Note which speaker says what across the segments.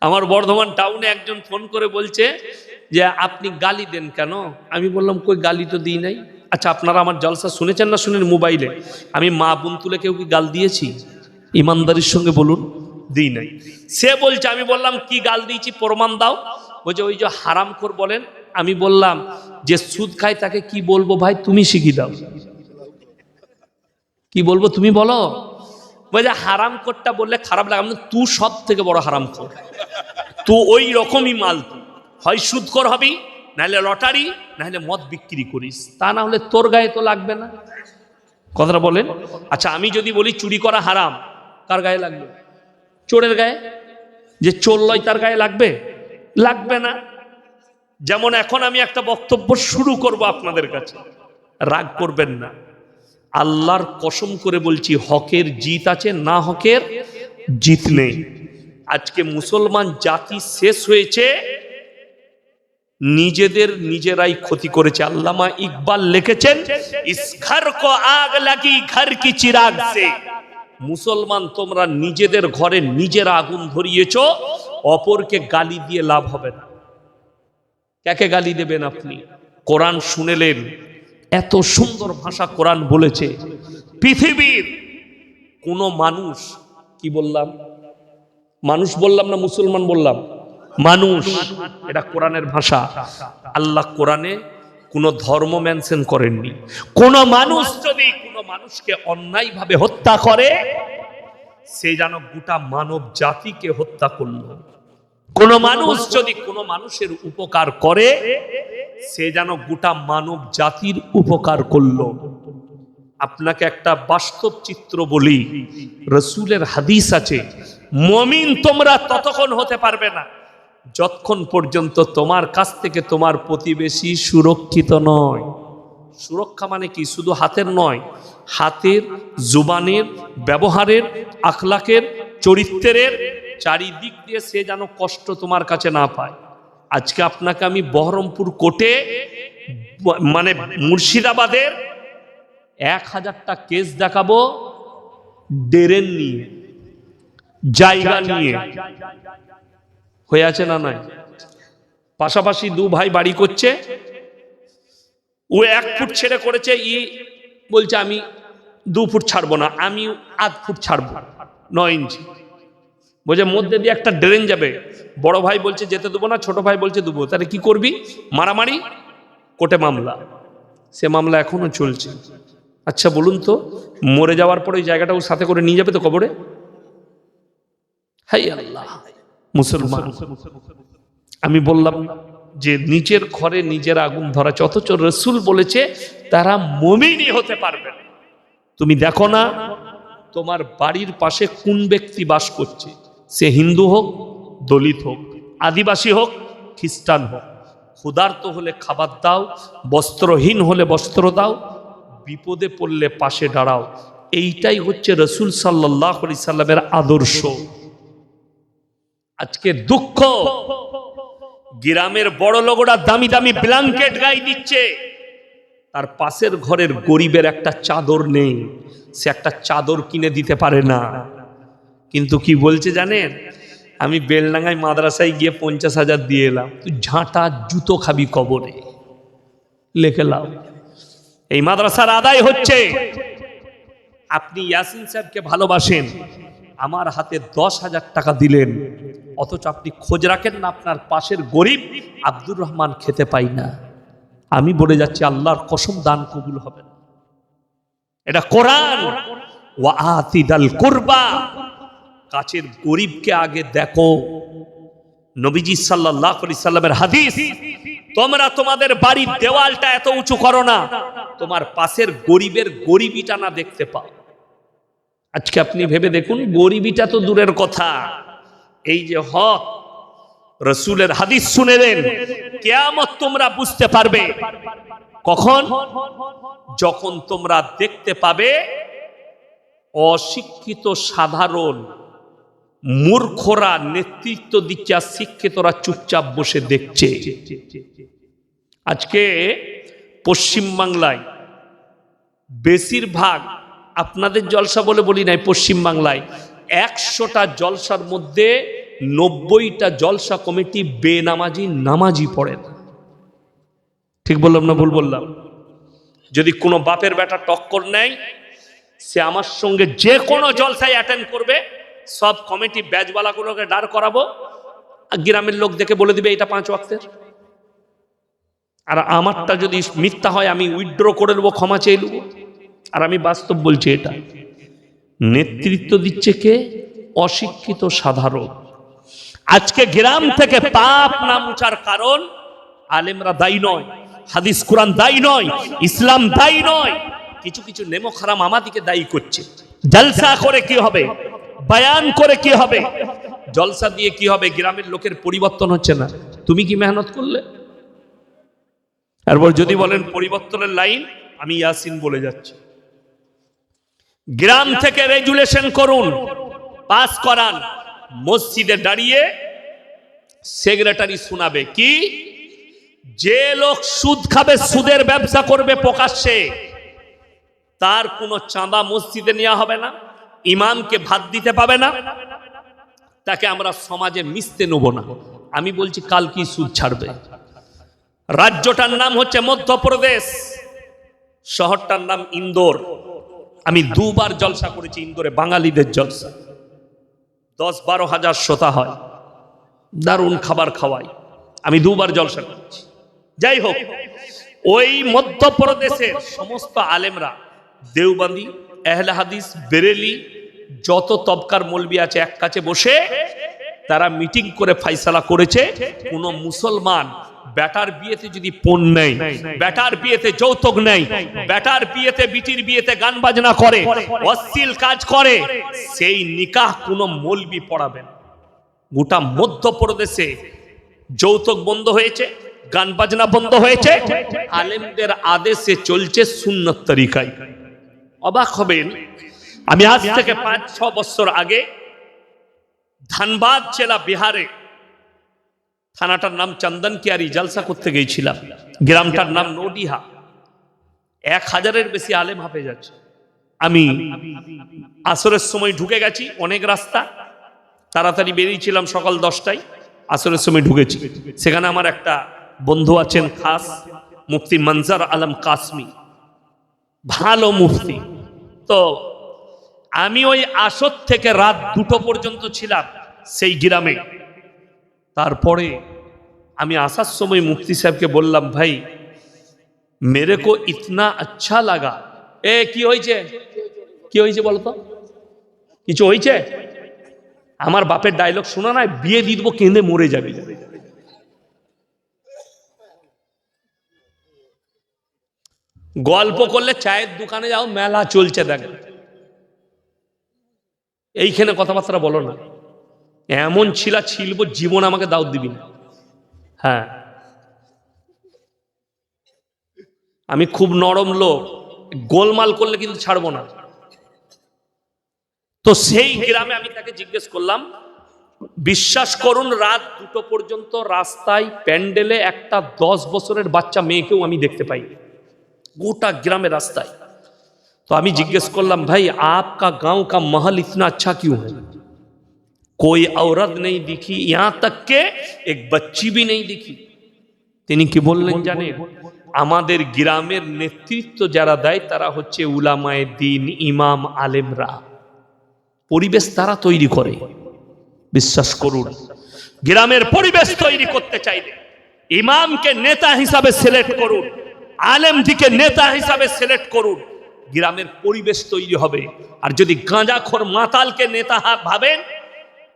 Speaker 1: আমার বর্ধমান টাউনে একজন ফোন করে বলছে যে আপনি গালি দেন কেন? আমি বললাম কই গালি তো দিই নাই। আচ্ছা আপনারা আমার জলসা শুনেছেন না শুনেন মোবাইলে? আমি মা বোন তুলে কেউ কি গাল দিয়েছি? ইমানদারির সঙ্গে বলুন, দিই নাই। সে বলছে, আমি বললাম কি গাল দিয়েছি প্রমাণ দাও। বলছে ওই যে হারামখোর বলেন। আমি বললাম যে সুদ খায় তাকে কি বলবো ভাই, তুমি শিখিয়ে দাও। কি বলবো তুমি বলো। বলছে হারামখোরটা বললে খারাপ লাগে। আমি তুই সব থেকে বড় হারামখোর, তো ওই রকমই মাল, হয় সুদখোর হবি, নাহলে লটারি, নাহলে মদ বিক্রি করিস, তা না হলে তোর গায়ে তো লাগবে না। কথাটা বলেন। আচ্ছা আমি যদি বলি চুরি করা হারাম, কার গায়ে লাগবে? চোরের গায়ে। যে চোর লয় তার গায়ে লাগবে? লাগবে না। যেমন এখন আমি একটা বক্তব্য শুরু করব আপনাদের কাছে, রাগ করবেন না। আল্লাহর কসম করে বলছি, হকের জিত আছে, না হকের জিত নেই। আজকে মুসলমান জাতি শেষ হয়েছে, নিজেরাই ক্ষতি করেছে। আল্লামা ইকবাল লিখেছেন, ইস ঘর কো আগ লাগি ঘর কি চিরাগ সে। মুসলমান তোমরা নিজেদের ঘরে নিজেরা আগুন ধরিয়েছো, অপরকে গালি দিয়ে লাভ হবে না। কাকে গালি দেবেন আপনি? কোরআন শুনেলেন, এত সুন্দর ভাষা কোরআন বলেছে। পৃথিবীর কোন মানুষ, কি বললাম, মানুষ বললাম না মুসলমান বললাম? মানুষ, এটা কোরআনের ভাষা। আল্লাহ কোরআনে কোন ধর্ম মেনশন করেননি। কোন মানুষ যদি কোন মানুষকে অন্যায়ভাবে হত্যা করে, সে যেন গোটা মানব জাতিকে হত্যা করলো। কোন মানুষ যদি কোন মানুষের উপকার করে, সে যেন গোটা মানব জাতির উপকার করলো। আপনাকে একটা বাস্তব চিত্র বলি, রাসূলের হাদিস আছে, মুমিন তোমরা ততক্ষণ হতে পারবে না যতক্ষণ পর্যন্ত তোমার কাছ থেকে তোমার প্রতিবেশী সুরক্ষিত নয়। সুরক্ষা মানে কি? শুধু হাতের নয়, হাতের, জুবানের, ব্যবহারের, আখলাকের, চরিত্রের, চারিদিক দিয়ে সে যেন কষ্ট তোমার কাছে না পায়। আজকে আপনাকে আমি বহরমপুর কোর্টে, মানে মুর্শিদাবাদের 1000টা কেস দেখাবো, ড্রেন নিয়ে, জায়গা নিয়ে। হয়ে আছে না নাই? পাশাপাশি দু ভাই বাড়ি করছে, ও 1 ফুট ছেড়ে করেছে, ই বলছে আমি 2 ফুট ছাড়বো না, আমি 8 ফুট ছাড়বো, 9 ইঞ্চি। বলছে মধ্যে দিয়ে একটা ড্রেন যাবে, বড় ভাই বলছে যেতে দেবো না, ছোট ভাই বলছে দেবো। তাহলে কি করবি? মারামারি, কোর্টে মামলা। সে মামলা এখনো চলছে। আচ্ছা বলুন তো, মরে যাওয়ার পরে ওই জায়গাটা ও সাথে করে নিয়ে যাবে তো কবরে? হাই আল্লাহ! মুসলমান, আমি বললাম যে নিজের ঘরে নিজের আগুন ধরাচ্ছে, অথচ রাসূল বলেছে তারা মুমিনই হতে পারবে না। তুমি দেখো না তোমার বাড়ির পাশে কোন ব্যক্তি বাস করছে, সে হিন্দু হোক, দলিত হোক, আদিবাসী হোক, খ্রিস্টান হোক, ক্ষুধার্ত হলে খাবার দাও, বস্ত্রহীন হলে বস্ত্র দাও, বিপদে পড়লে পাশে দাঁড়াও। এইটাই হচ্ছে রাসূল সাল্লাল্লাহু আলাইহি সাল্লামের আদর্শ। আজকে দুঃখ, গ্রামের বড় লোকরা দামি দামি ব্ল্যাঙ্কেট গায়ে দিচ্ছে, তার পাশের ঘরের গরিবের একটা চাদর নেই, সে একটা চাদর কিনে দিতে পারে না। কিন্তু কি বলছে জানেন? আমি বেলডাঙ্গায় মাদ্রাসায় গিয়ে 50,000 দিয়ে এলাম, তুই ঝাঁটা জুতো খাবি কবরে, লেখে লাও। এই মাদ্রাসার আদায় হচ্ছে। আপনি ইয়াসিন সাহেবকে ভালোবাসেন, আমার হাতে 10,000 টাকা দিলেন, অথচ আপনি খোঁজ রাখেন না আপনার পাশের গরিব আব্দুর রহমান খেতে পাই না। আমি বলে যাচ্ছি আল্লাহর কসম, দান কবুল হবে না। এটা কোরআন। ওয়া আতিদাল কুরবা, কাছের গরিবকে আগে দেখো। নবীজি সাল্লাল্লাহু আলাইহি সাল্লামের হাদিস, তোমরা তোমাদের বাড়ির দেওয়ালটা এত উঁচু করো না তোমার পাশের গরিবের গরিবিটা না দেখতে পাও। আজকে আপনি ভেবে দেখুন, গরিবিটা তো দূরের কথা, এই যে হক, রাসূলের হাদিস শুনেলেন, কিয়ামত তোমরা বুঝতে পারবে কখন? যখন তোমরা দেখতে পাবে অশিক্ষিত সাধারণ মূর্খরা নেতৃত্ব দিচ্ছে, আর শিক্ষিতরা চুপচাপ বসে দেখছে। আজকে পশ্চিম বাংলায় বেশিরভাগ, আপনাদের জলসা বলে বলি নাই, পশ্চিম বাংলায় 100টা জলসার মধ্যে 90টা জলসা কমিটি বেনামাজি নামাজি পড়ে না। ঠিক বললাম না ভুল বললাম? যদি কোনো বাপের বেটা টক্কর নেয়, সে আমার সঙ্গে যে কোনো জলসায় অ্যাটেন্ড করবে, সব কমিটি ব্যাচওয়ালাগুলোকে দাঁড় করাবো, গ্রামের লোক দেখে বলে দিবে এটা 5 ওয়াক্তের। আর আমারটা যদি মিথ্যা হয় আমি উইথড্র করে নেবো, ক্ষমা চেয়ে নেবো। আর আমি বাস্তব বলছি, এটা নেতৃত্ব দিচ্ছে কে? অশিক্ষিত সাধারণ। আজকে গ্রাম থেকে পাপ না মুছার কারণ আলেমরা দায়ী নয়, হাদিস কোরআন দায়ী নয়, ইসলাম দায়ী নয়, কিছু কিছু নেমো খারাম আমাদিকে দায়ী করছে। জলসা করে কি হবে? বয়ান করে কি হবে? জলসা দিয়ে কি হবে? গ্রামের লোকের পরিবর্তন হচ্ছে না। তুমি কি মেহনত করলে? এরপর যদি বলেন পরিবর্তনের লাইন, আমি ইয়াসিন বলে যাচ্ছি। গ্রাম থেকে রেজুলেশন করুন, পাস করান, মসজিদে দাঁড়িয়ে সেক্রেটারি শোনাবে কি, যে লোক সুদ খাবে, সুদের ব্যবসা করবে প্রকাশ্যে, তার কোনো চাঁদা মসজিদে নেওয়া হবে না, ইমামকে ভাত দিতে পাবে না, তাকে আমরা সমাজে মিশতে নেব না। আমি বলছি কাল কি সুদ ছাড়বে? রাজ্যটার নাম হচ্ছে মধ্যপ্রদেশ, শহরটার নাম ইন্দোর। আমি 2 বার জলসা করেছি ইন্দোরে, বাঙালিদের জলসা। 10-12 হাজার শ্রোতা হয়, দারুণ খাবার খাওয়াই। আমি 2 বার জলসা করেছি। যাই হোক, ওই মধ্যপ্রদেশের সমস্ত আলেমরা, দেওবন্দি, আহলে হাদিস, বেরেলি, যত তবকার মৌলবি আছে, এক কাছে বসে তারা মিটিং করে ফয়সালা করেছে, কোন মুসলমান বেটার বিয়েতে যদি পণ নেই, বেটার বিয়েতে যৌতুক নেই, বেটার বিয়েতে বিটির বিয়েতে গান বাজনা করে, অশ্লীল কাজ করে, সেই নিকাহ কোন মৌলবি পড়াবেন। গোটা মধ্যপ্রদেশে যৌতুক বন্ধ হয়েছে, গান বাজনা বন্ধ হয়েছে, আলেমদের আদেশে চলছে সুন্নত তরিকায়। অবাক হবেন, আমি আজ থেকে 5-6 বছর আগে ধানবাদ জেলা, বিহারে, থানাটার নাম চন্দনকিয়ারি, জলসা করতে গিয়েছিলাম। গ্রামটার নাম নডিহা। 1000-এর বেশি আলেম হাফেজ আছে। আমি আসরের সময় ঢুকে গেছি, অনেক রাস্তা, তাড়াতাড়ি বেরিয়েছিলাম সকাল 10টায়, আসরের সময় ঢুকেছি। সেখানে আমার একটা বন্ধু আছেন খাস, মুফতি মনজার আলম কাসমি, ভালো মুফতি। তো আমি ওই আসর থেকে রাত 2টো পর্যন্ত ছিলাম সেই গ্রামে। তারপরে আমি আসার সময় মুফতি সাহেবকে বললাম, ভাই মেরে কো ইতনা আচ্ছা লাগা। কি হয়েছে? কি হয়েছে বলতো? কিছু হয়েছে? আমার বাপের ডায়লগ শোনা নাই, বিয়ে দিয়ে দেবো, কেঁদে মরে যাবে। গল্প করলে চায়ের দোকানে যাও, মেলা চলছে দেখ, এইখানে কথাবার্তা বলো না। এমন ছিলা ছিলবো, জীবন আমাকে দাওয়াত দিবি না। হ্যাঁ, আমি খুব নরম লোক, গোলমাল করলে কিন্তু ছাড়বো না। তো সেই গ্রামে আমি তাকে জিজ্ঞেস করলাম, বিশ্বাস করুন রাত 2টো পর্যন্ত রাস্তায় প্যান্ডেলে একটা 10 বছরের বাচ্চা মেয়েকেও আমি দেখতে পাই, গোটা গ্রামে রাস্তায়। तो আমি জিজ্ঞেস করলাম, भाई आपका गांव का महल इतना अच्छा क्यों है? कोई औरत नहीं दिखी, यहां तक के एक बच्ची भी नहीं दिखी। তিনি কি বললেন জানেন? আমাদের গ্রামের নেতৃত্ব যারা দেয় তারা হচ্ছে উলামায়ে দ্বীন, ইমাম, আলেমরা। পরিবেশ তারা তৈরি করে। বিশ্বাস করুন, গ্রামের পরিবেশ তৈরি করতে চাইলে ইমামকে নেতা হিসাবে সিলেক্ট করুন, আলেমদিকে নেতা হিসাবে সিলেক্ট করুন, গ্রামের পরিবেশ তৈরি হবে। আর যদি গাঁজাখোর মাতালকে নেতা ভাবেন,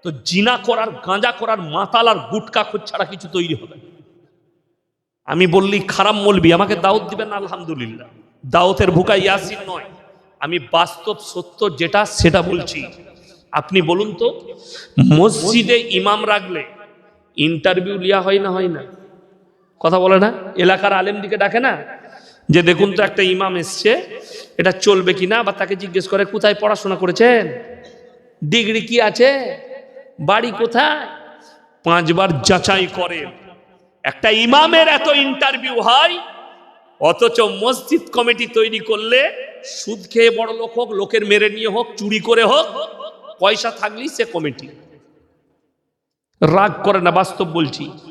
Speaker 1: তো জিনা করার, গাঁজা করার মাতাল আর গুটকাখোর ছাড়া কিছু তৈরি হবে। আমি বললি খারাপ মৌলবি, আমাকে দাওয়াত দিবেন, আলহামদুলিল্লাহ। দাওয়াতের ভুকা ইয়াসিন নয়, আমি বাস্তব সত্য যেটা সেটা বলছি। আপনি বলুন তো, মসজিদে ইমাম রাখলে ইন্টারভিউ লিয়া হয় না? হয় না? কথা বলে না? এলাকার আলেম দিকে ডাকে না, যে দেখুন তো একটা ইমাম এসছে, এটা চলবে কিনা, বা তাকে জিজ্ঞেস করে কোথায় পড়াশোনা করেছেন, ডিগ্রি কি আছে, বাড়ি কোথায়, 5 বার যাচাই করে। একটা ইমামের এত ইন্টারভিউ হয়, অথচ মসজিদ কমিটি তৈরি করলে সুদ খেয়ে বড় লোক হোক, লোকের মেরে নিয়ে হোক, চুরি করে হোক, পয়সা থাকলেই সে কমিটি। রাগ করে না, বাস্তব বলছি।